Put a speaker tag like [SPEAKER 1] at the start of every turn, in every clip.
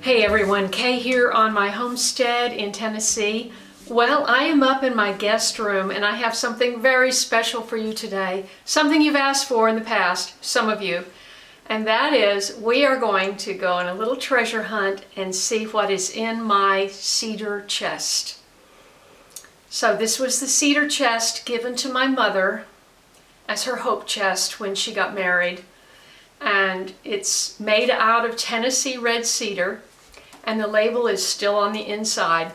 [SPEAKER 1] Hey everyone, Kay here on my homestead in Tennessee. Well, I am up in my guest room and I have something very special for you today. Something you've asked for in the past, some of you. And that is, we are going to go on a little treasure hunt and see what is in my cedar chest. So this was the cedar chest given to my mother as her hope chest when she got married. And it's made out of Tennessee red cedar, and the label is still on the inside.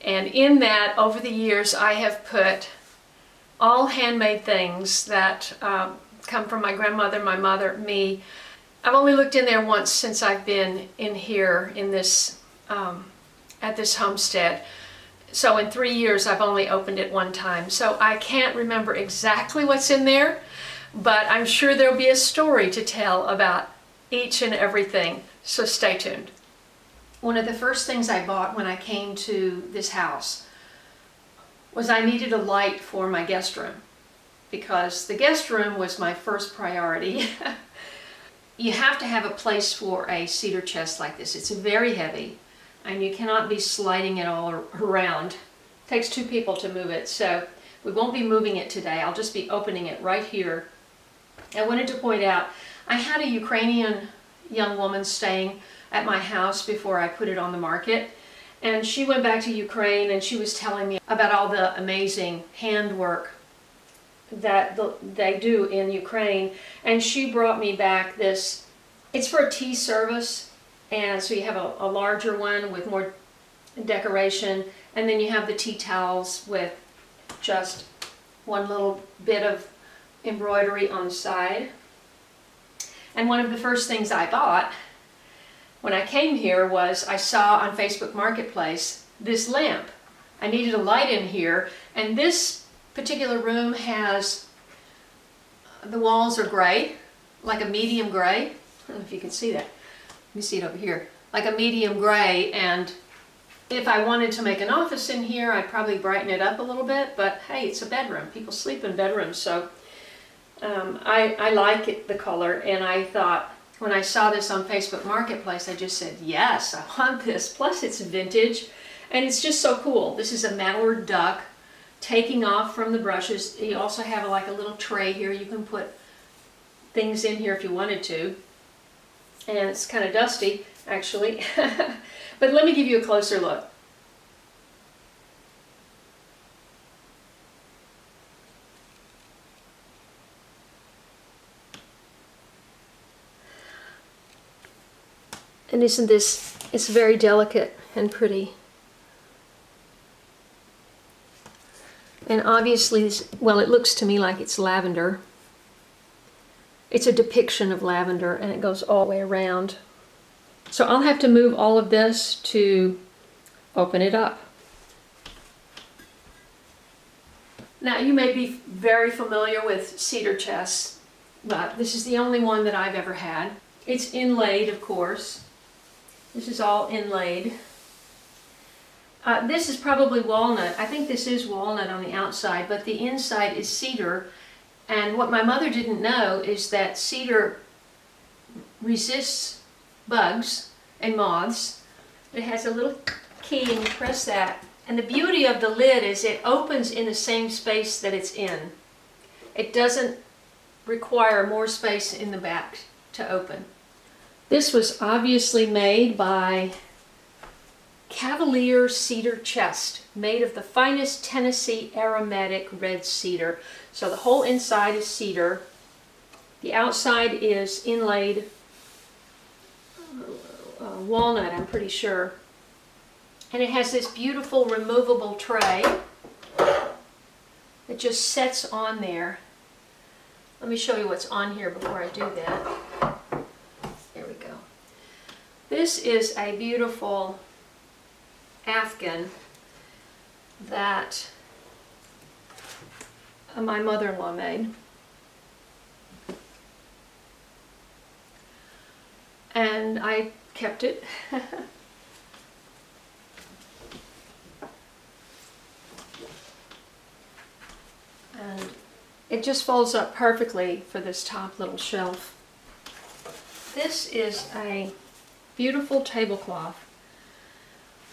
[SPEAKER 1] And in that, over the years, I have put all handmade things that come from my grandmother, my mother, me. I've only looked in there once since I've been in here in this at this homestead. So in 3 years, I've only opened it one time. So I can't remember exactly what's in there, but I'm sure there'll be a story to tell about each and everything. So stay tuned. One of the first things I bought when I came to this house was I needed a light for my guest room, because the guest room was my first priority. You have to have a place for a cedar chest like this. It's very heavy and you cannot be sliding it all around. It takes 2 people to move it, so we won't be moving it today. I'll just be opening it right here. I wanted to point out, I had a Ukrainian young woman staying at my house before I put it on the market, and she went back to Ukraine and she was telling me about all the amazing handwork that they do in Ukraine, and she brought me back this. It's for a tea service, and so you have a larger one with more decoration, and then you have the tea towels with just one little bit of embroidery on the side. And one of the first things I bought when I came here was, I saw on Facebook Marketplace this lamp. I needed a light in here, and this particular room has, the walls are gray, like a medium gray. I don't know if you can see that. Let me see it over here. Like a medium gray, and if I wanted to make an office in here, I'd probably brighten it up a little bit, but hey, it's a bedroom. People sleep in bedrooms, so I like it, the color, and I thought, when I saw this on Facebook Marketplace, I just said, yes, I want this. Plus it's vintage, and it's just so cool. This is a mallard duck taking off from the brushes. You also have like a little tray here. You can put things in here if you wanted to. And it's kind of dusty, actually. But let me give you a closer look. And isn't this, it's very delicate and pretty. And obviously, well, it looks to me like it's lavender. It's a depiction of lavender, and it goes all the way around. So I'll have to move all of this to open it up. Now, you may be very familiar with cedar chests, but this is the only one that I've ever had. It's inlaid, of course. This is all inlaid. This is probably walnut. I think this is walnut on the outside, but the inside is cedar. And what my mother didn't know is that cedar resists bugs and moths. It has a little key, and you press that. And the beauty of the lid is it opens in the same space that it's in. It doesn't require more space in the back to open. This was obviously made by Cavalier Cedar Chest, made of the finest Tennessee aromatic red cedar. So the whole inside is cedar. The outside is inlaid walnut, I'm pretty sure. And it has this beautiful removable tray that just sets on there. Let me show you what's on here before I do that. There we go. This is a beautiful Afghan that my mother-in-law made. And I kept it. And it just folds up perfectly for this top little shelf. This is a beautiful tablecloth.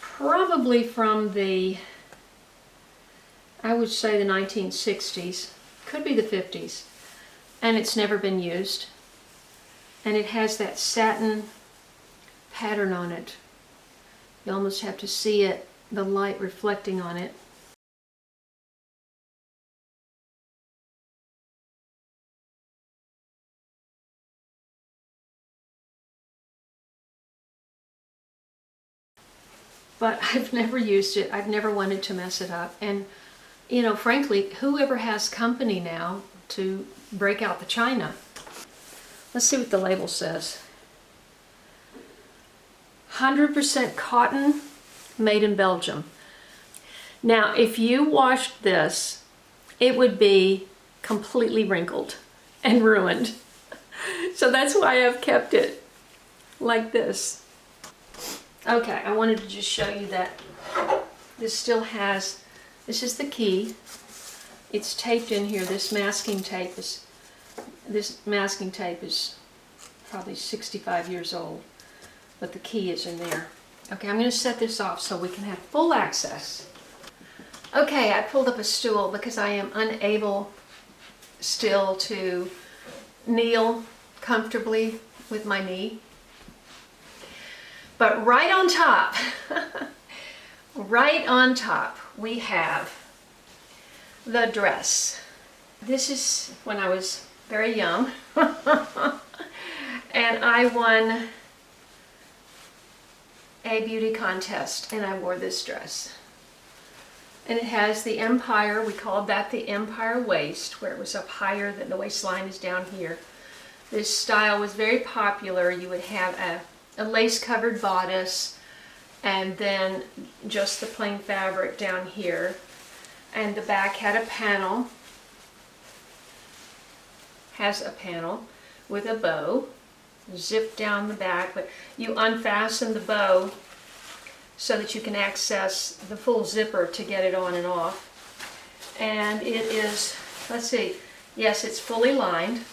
[SPEAKER 1] Probably from the, I would say the 1960s. Could be the 50s. And it's never been used. And it has that satin pattern on it. You almost have to see it, the light reflecting on it. But I've never used it. I've never wanted to mess it up. And, you know, frankly, whoever has company now to break out the china? Let's see what the label says. 100% cotton, made in Belgium. Now, if you washed this, it would be completely wrinkled and ruined. So that's why I've kept it like this. Okay, I wanted to just show you that this still has, this is the key. It's taped in here. This masking tape is probably 65 years old, but the key is in there. Okay, I'm going to set this off so we can have full access. Okay, I pulled up a stool because I am unable still to kneel comfortably with my knee. But right on top, right on top, we have the dress. This is when I was very young, and I won a beauty contest, and I wore this dress. And it has the empire, we called that the empire waist, where it was up higher than the waistline is down here. This style was very popular. You would have a lace-covered bodice, and then just the plain fabric down here. And the back had a panel, has a panel with a bow, zip down the back, but you unfasten the bow so that you can access the full zipper to get it on and off. And it is, let's see, yes, it's fully lined.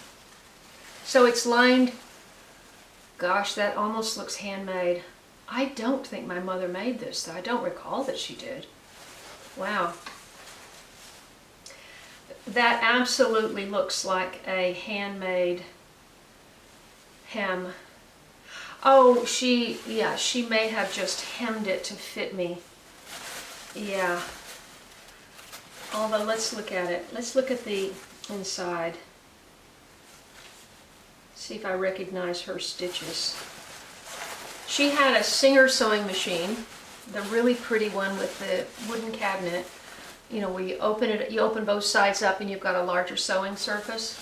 [SPEAKER 1] So it's lined. Gosh, that almost looks handmade. I don't think my mother made this, though. I don't recall that she did. Wow. That absolutely looks like a handmade hem. Oh, she may have just hemmed it to fit me. Yeah. Although, let's look at it. Let's look at the inside. See if I recognize her stitches. She had a Singer sewing machine, the really pretty one with the wooden cabinet. You know, where you open it, you open both sides up and you've got a larger sewing surface.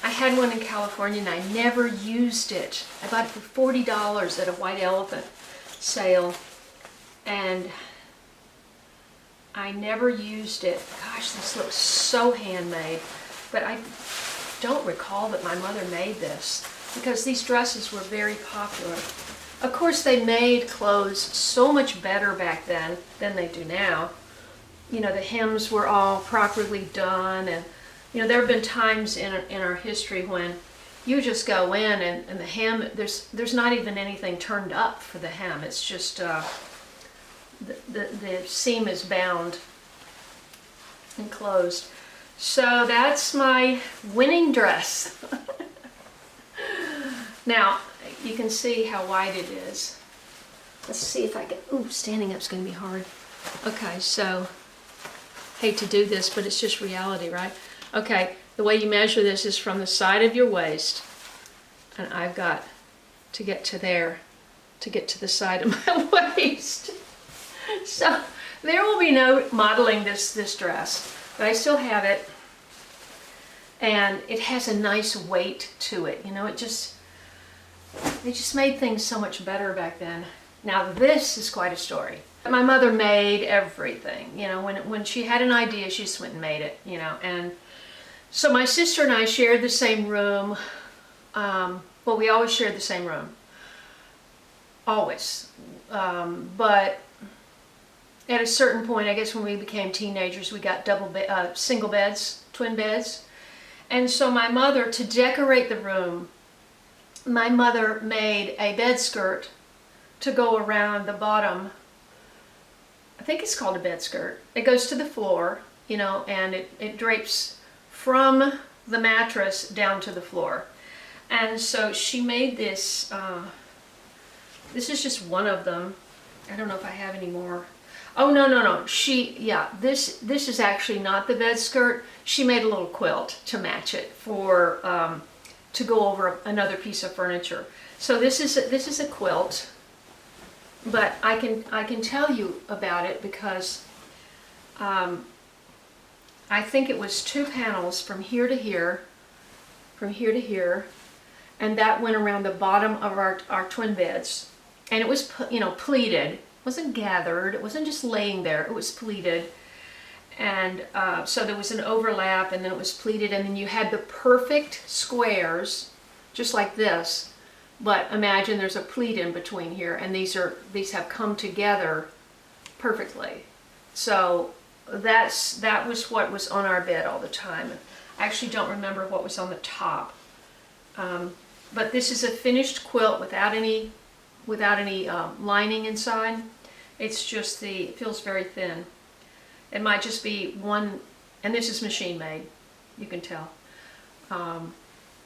[SPEAKER 1] I had one in California and I never used it. I bought it for $40 at a White Elephant sale, and I never used it. Gosh, this looks so handmade, but I don't recall that my mother made this, because these dresses were very popular. Of course, they made clothes so much better back then than they do now. You know, the hems were all properly done, and you know, there have been times in our history when you just go in and the hem, there's not even anything turned up for the hem. It's just the seam is bound and closed. So that's my winning dress. Now, you can see how wide it is. Let's see if I can, ooh, standing up's gonna be hard. Okay, so, hate to do this, but it's just reality, right? Okay, the way you measure this is from the side of your waist, and I've got to get to there, to get to the side of my waist. So, there will be no modeling this dress, but I still have it, and it has a nice weight to it. You know, they just made things so much better back then. Now this is quite a story. My mother made everything. You know, when she had an idea, she just went and made it. You know, and so my sister and I shared the same room. Well, we always shared the same room. Always, but at a certain point, I guess when we became teenagers, we got single beds, twin beds. And so my mother, to decorate the room, my mother made a bed skirt to go around the bottom. I think it's called a bed skirt. It goes to the floor, you know, and it drapes from the mattress down to the floor. And so she made this, this is just one of them. I don't know if I have any more. Oh, no. This is actually not the bed skirt. She made a little quilt to match it for, to go over another piece of furniture. So this is a quilt, but I can tell you about it because I think it was 2 panels from here to here, and that went around the bottom of our twin beds. And it was, you know, pleated. It wasn't gathered. It wasn't just laying there. It was pleated. And so there was an overlap, and then it was pleated, and then you had the perfect squares, just like this. But imagine there's a pleat in between here, and these have come together perfectly. So that was what was on our bed all the time. I actually don't remember what was on the top. But this is a finished quilt without any lining inside. It's just it feels very thin. It might just be one, and this is machine made, you can tell.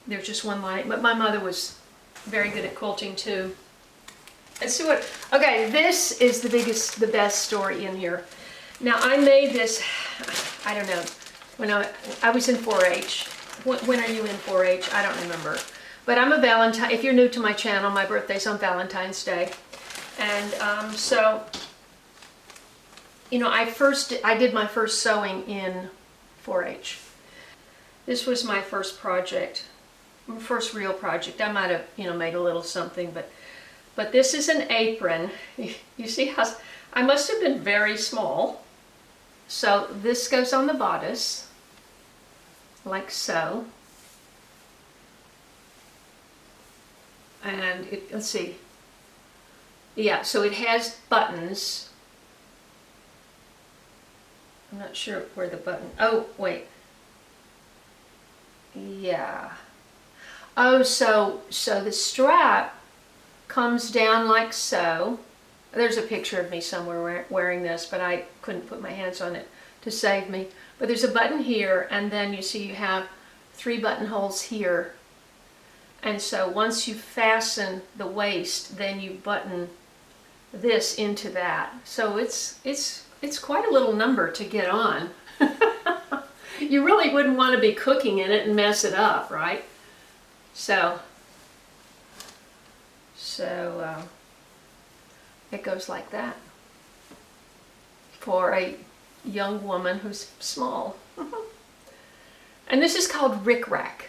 [SPEAKER 1] There's just one lining, but my mother was very good at quilting too. Let's see okay, this is the best story in here. Now I made this, I don't know, when I was in 4-H. When are you in 4-H? I don't remember. But I'm a Valentine. If you're new to my channel, my birthday's on Valentine's Day. And so, you know, I did my first sewing in 4-H. This was my first project, first real project. I might have, you know, made a little something, but this is an apron. You see how, I must have been very small. So this goes on the bodice, like so. And let's see. Yeah, so it has buttons. I'm not sure where the button, oh, wait. Yeah. Oh, so the strap comes down like so. There's a picture of me somewhere wearing this, but I couldn't put my hands on it to save me. But there's a button here, and then you see you have 3 buttonholes here. And so once you fasten the waist, then you button this into that. So it's quite a little number to get on. You really wouldn't want to be cooking in it and mess it up, right? So it goes like that for a young woman who's small. And this is called rickrack,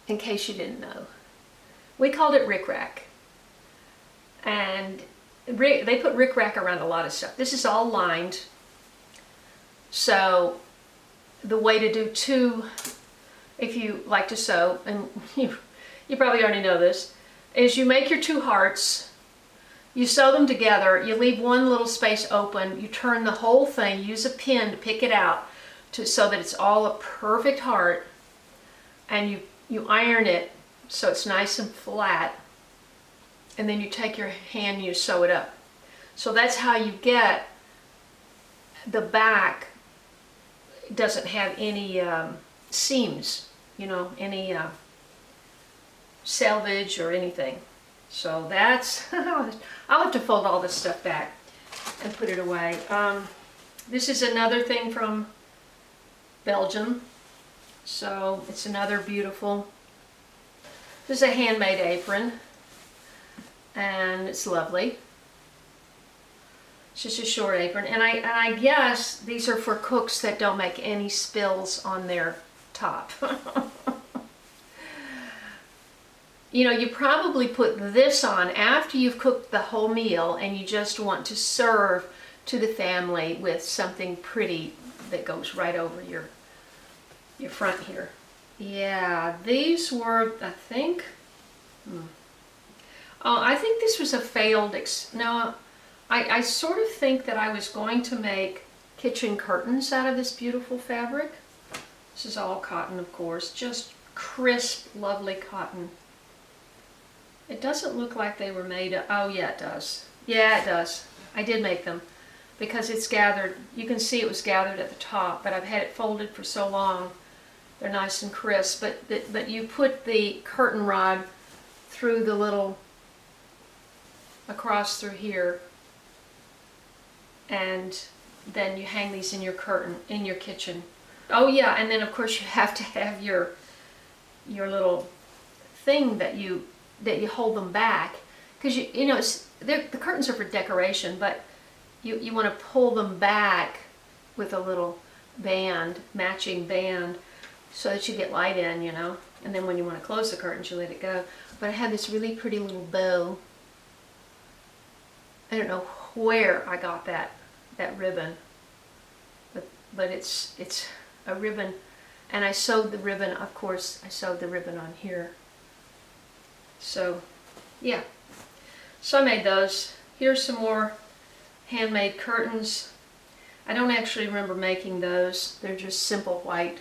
[SPEAKER 1] in case you didn't know. We called it rickrack. And they put rickrack around a lot of stuff. This is all lined. So the way to do 2, if you like to sew, and you probably already know this, is you make your 2 hearts, you sew them together, you leave one little space open, you turn the whole thing, use a pin to pick it out so that it's all a perfect heart, and you iron it so it's nice and flat, and then you take your hand and you sew it up. So that's how you get the back doesn't have any seams, you know, any selvage or anything. So that's, I'll have to fold all this stuff back and put it away. This is another thing from Belgium. So it's another beautiful, this is a handmade apron, and it's lovely. It's just a short apron, and I guess these are for cooks that don't make any spills on their top. You know, you probably put this on after you've cooked the whole meal and you just want to serve to the family with something pretty that goes right over your front here. Yeah, these were, I think, oh, I think this was a failed, no, I sort of think that I was going to make kitchen curtains out of this beautiful fabric. This is all cotton, of course, just crisp, lovely cotton. It doesn't look like they were made of, oh yeah, it does. Yeah, it does. I did make them because it's gathered. You can see it was gathered at the top, but I've had it folded for so long. They're nice and crisp, but you put the curtain rod through the little, across through here, and then you hang these in your curtain, in your kitchen. Oh yeah, and then of course you have to have your little thing that you hold them back, because you know the curtains are for decoration, but you want to pull them back with a little band, matching band, so that you get light in, you know. And then when you want to close the curtains, you let it go. But I had this really pretty little bow. I don't know where I got that ribbon, but it's a ribbon, and I sewed the ribbon. Of course, I sewed the ribbon on here. So, yeah. So I made those. Here's some more handmade curtains. I don't actually remember making those. They're just simple white.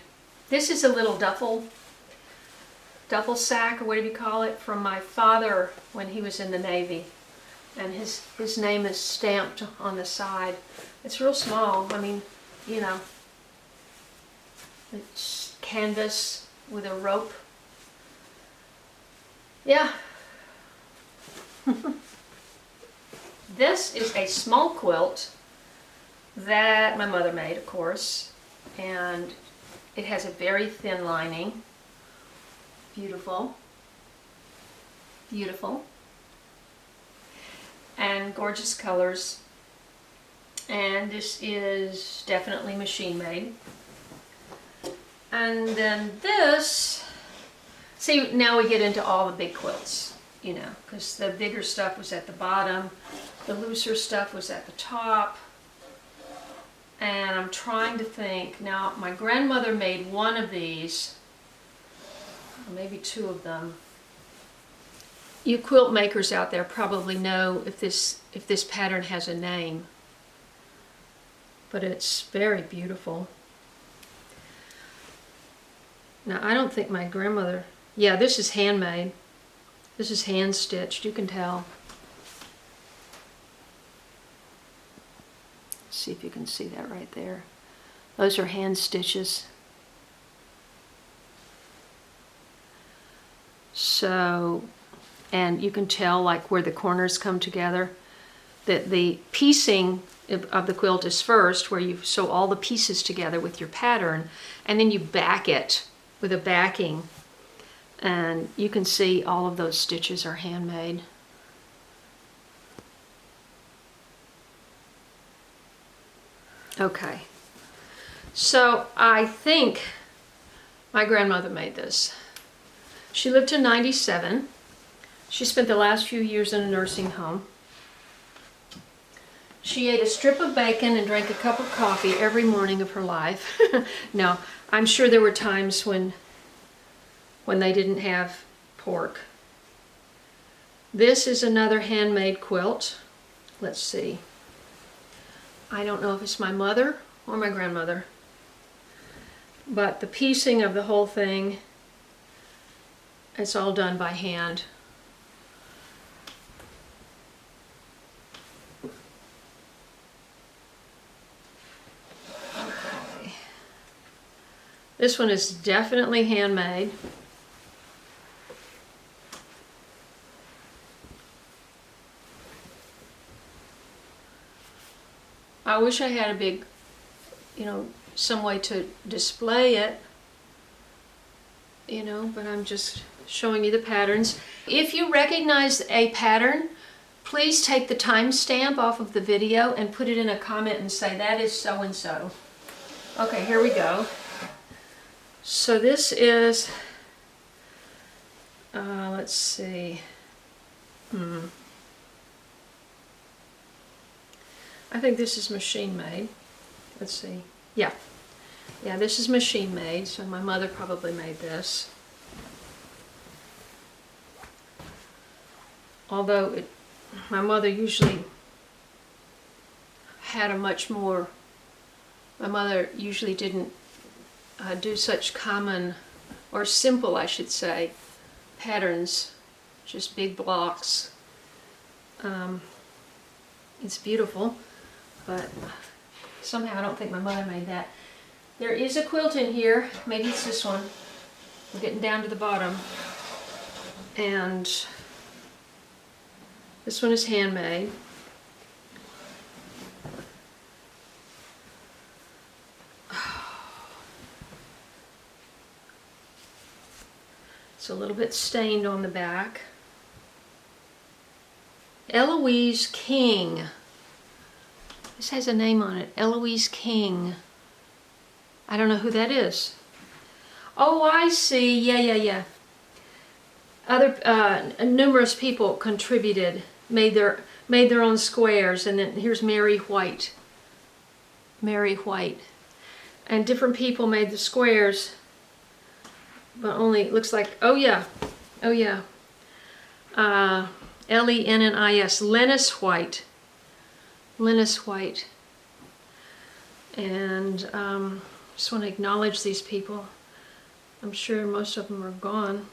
[SPEAKER 1] This is a little duffel sack, or whatever you call it, from my father when he was in the Navy. And his name is stamped on the side. It's real small. I mean, you know, it's canvas with a rope. Yeah. This is a small quilt that my mother made, of course, and it has a very thin lining. Beautiful. Beautiful. And gorgeous colors. And this is definitely machine made. And then this, see, now we get into all the big quilts, you know, because the bigger stuff was at the bottom, the looser stuff was at the top. And I'm trying to think, now my grandmother made one of these, or maybe two of them. You quilt makers out there probably know if this pattern has a name, but it's very beautiful. Now I don't think my grandmother, yeah, this is handmade. This is hand stitched, you can tell. Let's see if you can see that right there. Those are hand stitches. So, and you can tell like where the corners come together, that the piecing of the quilt is first, where you sew all the pieces together with your pattern, and then you back it with a backing, and you can see all of those stitches are handmade. Okay, so I think my grandmother made this. She lived to 97. She spent the last few years in a nursing home. She ate a strip of bacon and drank a cup of coffee every morning of her life. No, I'm sure there were times when they didn't have pork. This is another handmade quilt. Let's see. I don't know if it's my mother or my grandmother, but the piecing of the whole thing, it's all done by hand. Okay. This one is definitely handmade. I wish I had a big, you know, some way to display it, you know, but I'm just showing you the patterns. If you recognize a pattern, please take the timestamp off of the video and put it in a comment and say that is so and so. Okay, here we go. So this is, let's see. I think this is machine made. Let's see. Yeah, this is machine made, so my mother probably made this. Although my mother usually had a much more, my mother usually didn't do such common, or simple I should say, patterns just big blocks. It's beautiful, but somehow I don't think my mother made that. There is a quilt in here. Maybe it's this one. We're getting down to the bottom. And this one is handmade. It's a little bit stained on the back. Eloise King. This has a name on it. Eloise King. I don't know who that is. Oh, I see. Yeah. Other numerous people contributed, made their own squares, and then here's Mary White. Mary White. And different people made the squares, but only, it looks like, oh yeah. Lennis, Lennis White. Lennis White. And just want to acknowledge these people. I'm sure most of them are gone.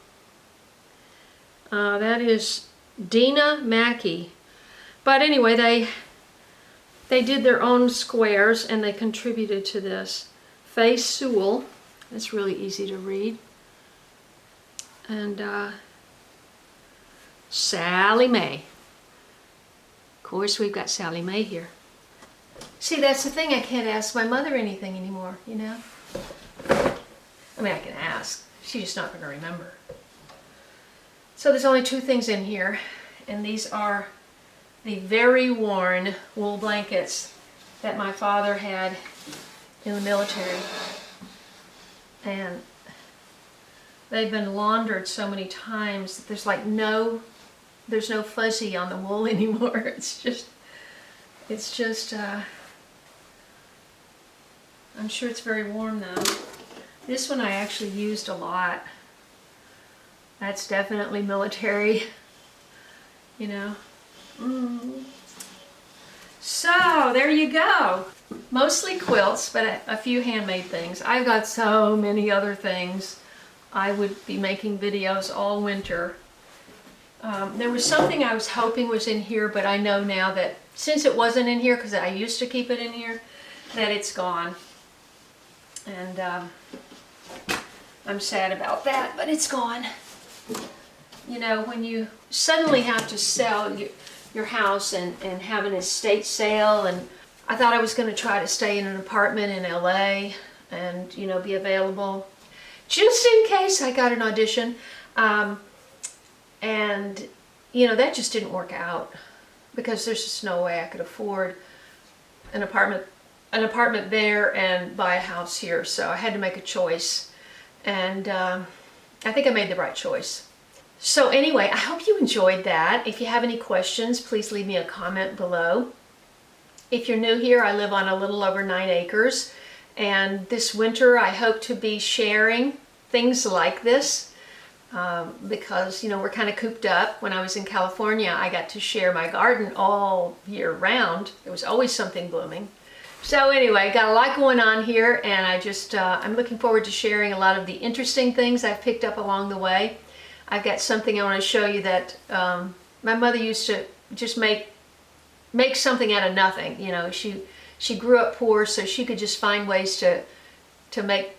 [SPEAKER 1] That is Dina Mackey. But anyway, they did their own squares and they contributed to this. Faye Sewell. It's really easy to read. And Sally Mae. Of course, we've got Sally Mae here. See, that's the thing. I can't ask my mother anything anymore, you know? I mean, I can ask. She's just not going to remember. So there's only two things in here, and these are the very worn wool blankets that my father had in the military. And they've been laundered so many times that there's like there's no fuzzy on the wool anymore. It's just I'm sure it's very warm though. This one I actually used a lot. That's definitely military, you know. So there you go. Mostly quilts, but a few handmade things. I've got so many other things. I would be making videos all winter. There was something I was hoping was in here, but I know now that since it wasn't in here, because I used to keep it in here, that it's gone. And I'm sad about that, but it's gone. You know, when you suddenly have to sell your house and have an estate sale, and I thought I was going to try to stay in an apartment in LA and, you know, be available just in case I got an audition. And, you know, that just didn't work out because there's just no way I could afford an apartment there and buy a house here. So I had to make a choice, and I think I made the right choice. So anyway, I hope you enjoyed that. If you have any questions, please leave me a comment below. If you're new here, I live on a little over 9 acres, and this winter I hope to be sharing things like this because, you know, we're kind of cooped up. When I was in California, I got to share my garden all year round. There was always something blooming. So anyway, got a lot going on here, and I'm looking forward to sharing a lot of the interesting things I've picked up along the way. I've got something I want to show you that my mother used to just make something out of nothing. You know, she grew up poor, so she could just find ways to make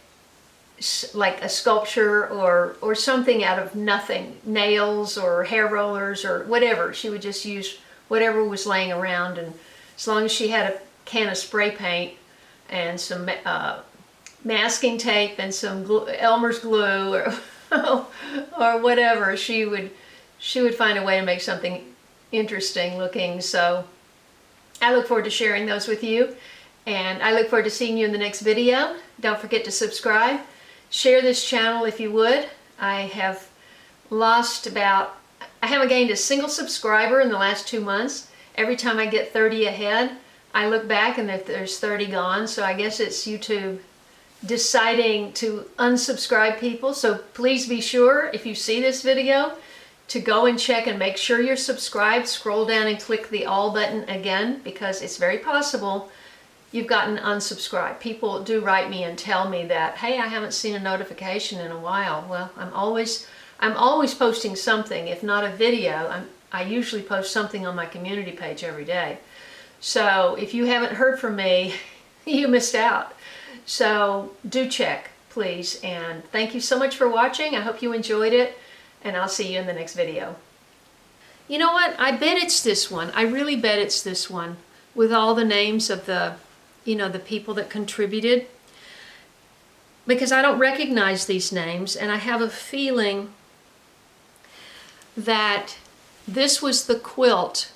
[SPEAKER 1] like a sculpture or something out of nothing, nails or hair rollers or whatever. She would just use whatever was laying around, and as long as she had a can of spray paint and some masking tape and some Elmer's glue or whatever, she would find a way to make something interesting looking. So I look forward to sharing those with you, and I look forward to seeing you in the next video. Don't forget to subscribe. Share this channel if you would. I haven't gained a single subscriber in the last 2 months. Every time I get 30 ahead, I look back and there's 30 gone. So I guess it's YouTube deciding to unsubscribe people. So please be sure, if you see this video, to go and check and make sure you're subscribed. Scroll down and click the all button again, because it's very possible you've gotten unsubscribed. People do write me and tell me that, hey, I haven't seen a notification in a while. Well, I'm I'm always posting something. If not a video, I usually post something on my community page every day. So if you haven't heard from me, you missed out. So do check, please. And thank you so much for watching. I hope you enjoyed it, and I'll see you in the next video. You know what? I bet it's this one. I really bet it's this one, with all the names of the, the people that contributed. Because I don't recognize these names, and I have a feeling that this was the quilt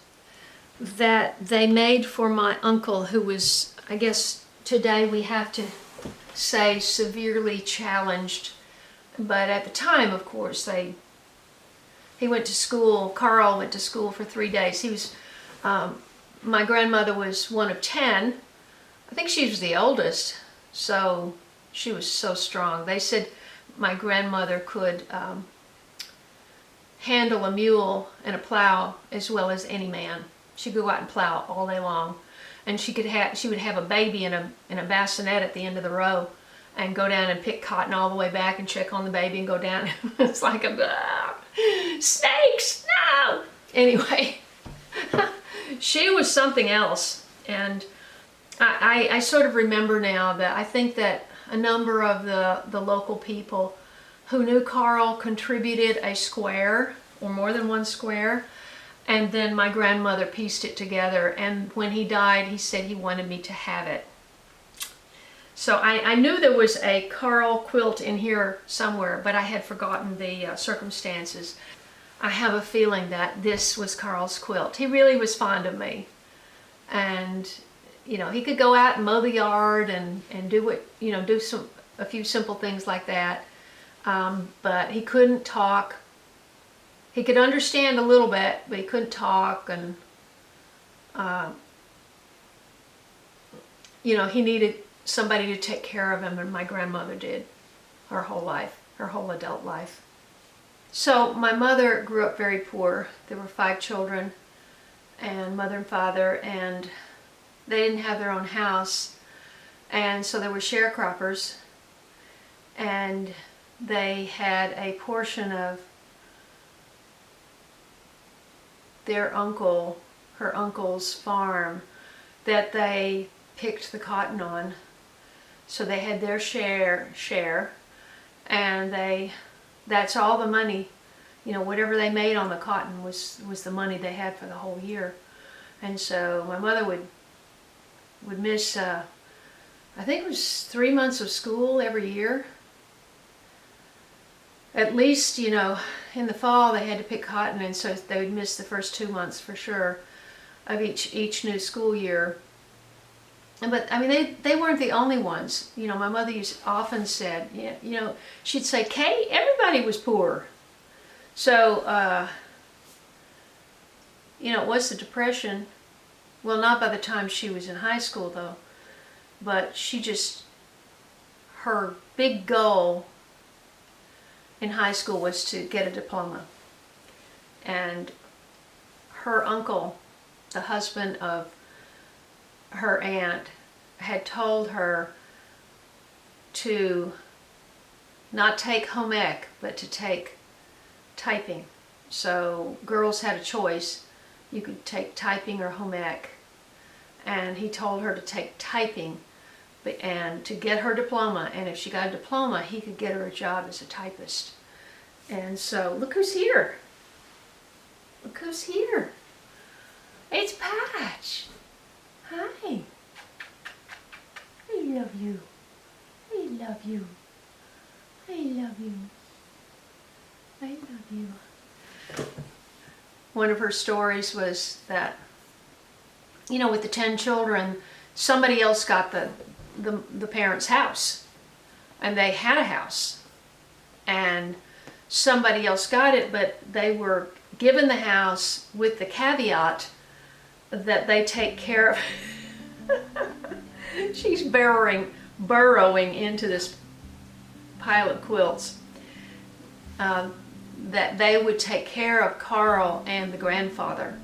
[SPEAKER 1] that they made for my uncle, who was, I guess today we have to say, severely challenged. But at the time, of course, he went to school, Carl went to school for 3 days. He was, my grandmother was one of 10. I think she was the oldest, so she was so strong. They said my grandmother could handle a mule and a plow as well as any man. She could go out and plow all day long, and she would have a baby in a bassinet at the end of the row, and go down and pick cotton all the way back and check on the baby and go down. It's like snakes, no. Anyway, she was something else, and I sort of remember now that I think that a number of the local people who knew Carl contributed a square or more than one square, and then my grandmother pieced it together, and when he died he said he wanted me to have it. So I knew there was a Carl quilt in here somewhere, but I had forgotten the circumstances. I have a feeling that this was Carl's quilt. He really was fond of me, and he could go out and mow the yard and do what, do a few simple things like that. But he couldn't talk. He could understand a little bit, but he couldn't talk, and he needed somebody to take care of him, and my grandmother did her whole life, her whole adult life. So my mother grew up very poor. There were 5 children, and mother and father, and they didn't have their own house, and so they were sharecroppers, and they had a portion of their uncle, her uncle's farm, that they picked the cotton on. So they had their share, and that's all the money, whatever they made on the cotton was the money they had for the whole year. And so my mother would miss, I think it was 3 months of school every year. At least, in the fall they had to pick cotton, and so they would miss the first 2 months for sure of each new school year. But I mean, they weren't the only ones. My mother often said, she'd say, "Kaye, everybody was poor." So, it was the Depression. Well, not by the time she was in high school though, but her big goal in high school was to get a diploma. And her uncle, the husband of her aunt, had told her to not take home ec, but to take typing. So girls had a choice. You could take typing or home ec. And he told her to take typing and to get her diploma, and if she got a diploma he could get her a job as a typist. And so look who's here. Look who's here. It's Patch. Hi. I love you. I love you. I love you. I love you. One of her stories was that, with the 10 children, somebody else got the parents' house, and they had a house, and somebody else got it, but they were given the house with the caveat that they take care of. She's burrowing into this pile of quilts. That they would take care of Carl and the grandfather.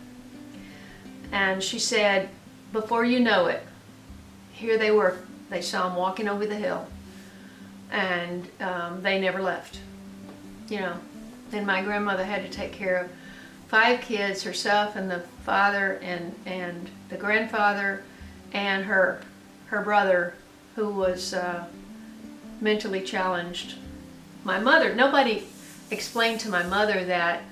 [SPEAKER 1] And she said, before you know it, here they were. They saw him walking over the hill, and they never left. And my grandmother had to take care of 5 kids, herself and the father and the grandfather and her brother, who was mentally challenged. My mother, nobody explained to my mother that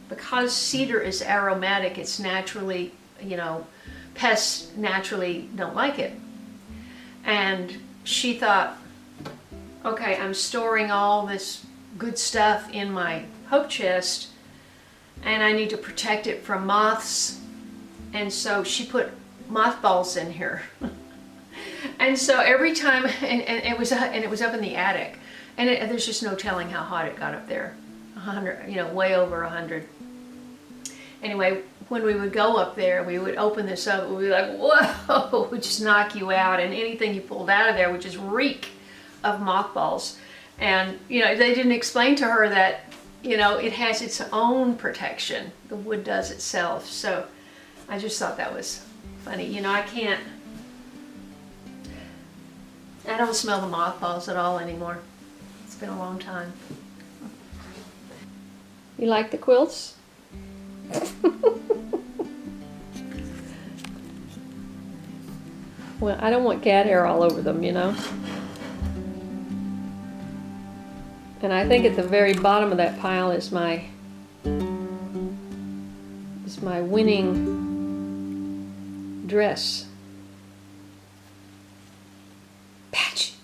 [SPEAKER 1] because cedar is aromatic, it's naturally, you know, pests naturally don't like it. And she thought, okay, I'm storing all this good stuff in my hope chest and I need to protect it from moths. And so she put mothballs in here. And so every time, and it was up in the attic, and there's just no telling how hot it got up there. 100, you know, way over 100. Anyway, when we would go up there, we would open this up, we'd be like, whoa, it would just knock you out, and anything you pulled out of there would just reek of mothballs. And, you know, they didn't explain to her that, you know, it has its own protection. The wood does itself. So I just thought that was funny. You know, I don't smell the mothballs at all anymore. It's been a long time. You like the quilts? Well, I don't want cat hair all over them, you know. And I think at the very bottom of that pile is my winning dress. Patch.